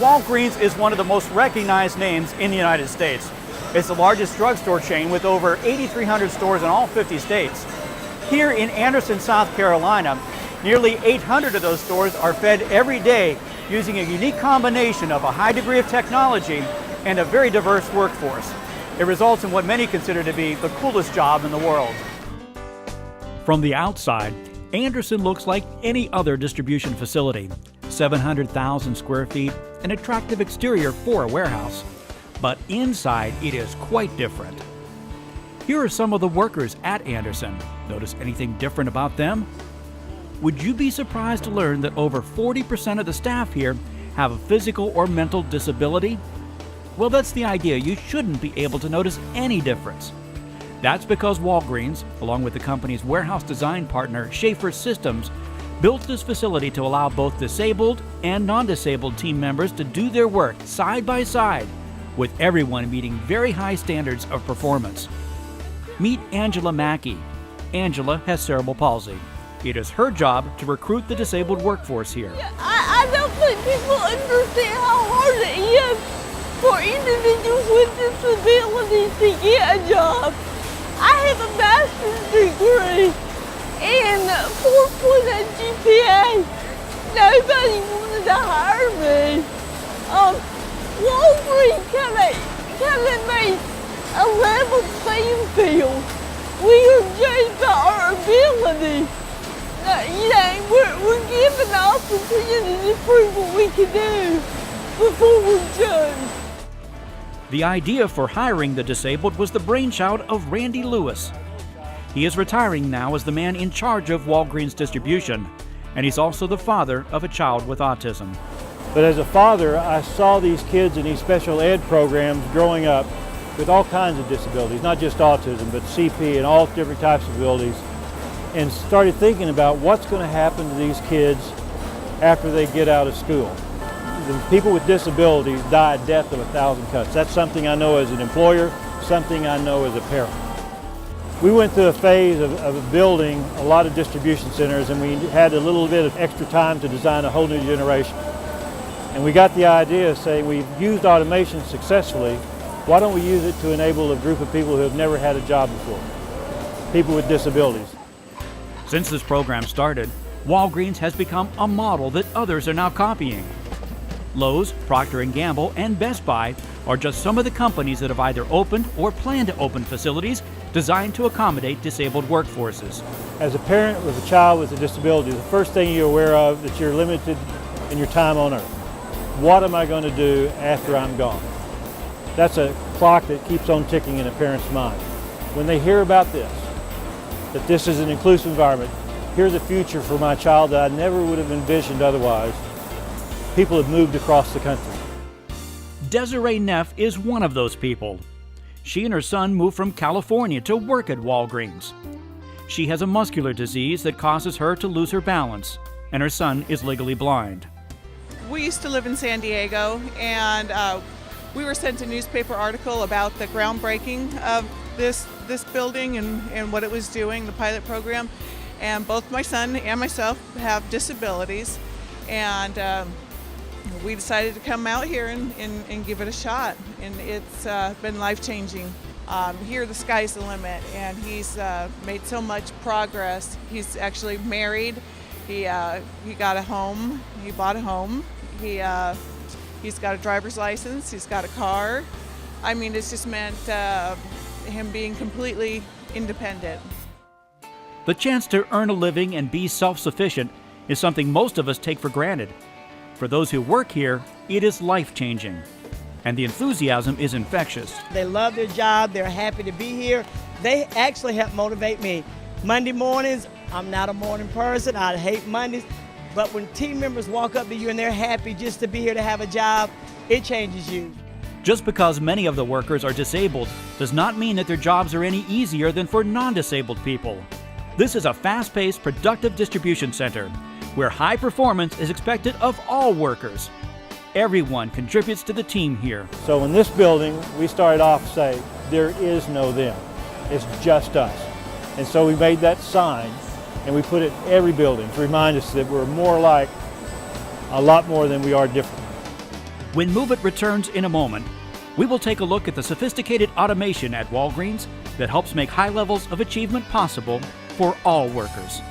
Walgreens is one of the most recognized names in the United States. It's the largest drugstore chain with over 8,300 stores in all 50 states. Here in Anderson, South Carolina, nearly 800 of those stores are fed every day using a unique combination of a high degree of technology and a very diverse workforce. It results in what many consider to be the coolest job in the world. From the outside, Anderson looks like any other distribution facility. 700,000 square feet, an attractive exterior for a warehouse. But inside, it is quite different. Here are some of the workers at Anderson. Notice anything different about them? Would you be surprised to learn that over 40% of the staff here have a physical or mental disability? Well, that's the idea. You shouldn't be able to notice any difference. That's because Walgreens, along with the company's warehouse design partner, Schaefer Systems, built this facility to allow both disabled and non-disabled team members to do their work side by side, with everyone meeting very high standards of performance. Meet Angela Mackey. Angela has cerebral palsy. It is her job to recruit the disabled workforce here. I don't think people understand how hard it is for individuals with disabilities to get a job. I have a master's degree and 4.8 GPA. Nobody wanted to hire me. Walgreens kind of made a level playing field. We are judged by our ability. We're given the opportunity to prove what we can do before we're judged. The idea for hiring the disabled was the brainchild of Randy Lewis. He is retiring now as the man in charge of Walgreens distribution, and he's also the father of a child with autism. But as a father, I saw these kids in these special ed programs growing up with all kinds of disabilities, not just autism, but CP and all different types of abilities, and started thinking about what's going to happen to these kids after they get out of school. The people with disabilities die a death of 1,000 cuts. That's something I know as an employer, something I know as a parent. We went through a phase of building a lot of distribution centers, and we had a little bit of extra time to design a whole new generation. And we got the idea of saying we've used automation successfully, why don't we use it to enable a group of people who have never had a job before, people with disabilities. Since this program started, Walgreens has become a model that others are now copying. Lowe's, Procter & Gamble, and Best Buy are just some of the companies that have either opened or plan to open facilities designed to accommodate disabled workforces. As a parent with a child with a disability, the first thing you're aware of is that you're limited in your time on earth. What am I going to do after I'm gone? That's a clock that keeps on ticking in a parent's mind. When they hear about this, that this is an inclusive environment, here's a future for my child that I never would have envisioned otherwise, people have moved across the country. Desiree Neff is one of those people. She and her son moved from California to work at Walgreens. She has a muscular disease that causes her to lose her balance, and her son is legally blind. We used to live in San Diego, and we were sent a newspaper article about the groundbreaking of this building and what it was doing, the pilot program. And both my son and myself have disabilities, and we decided to come out here and give it a shot, and it's been life-changing. Here the sky's the limit, and he's made so much progress. He's actually married. He got a home. He bought a home. He's got a driver's license. He's got a car. I mean, it's just meant him being completely independent. The chance to earn a living and be self-sufficient is something most of us take for granted. For those who work here, it is life-changing, and the enthusiasm is infectious. They love their job. They're happy to be here. They actually help motivate me. Monday mornings, I'm not a morning person. I hate Mondays. But when team members walk up to you and they're happy just to be here to have a job, it changes you. Just because many of the workers are disabled does not mean that their jobs are any easier than for non-disabled people. This is a fast-paced, productive distribution center where high performance is expected of all workers. Everyone contributes to the team here. So in this building, we started off saying, there is no them. It's just us. And so we made that sign, and we put it in every building to remind us that we're more like, a lot more than we are different. When Move It returns in a moment, we will take a look at the sophisticated automation at Walgreens that helps make high levels of achievement possible for all workers.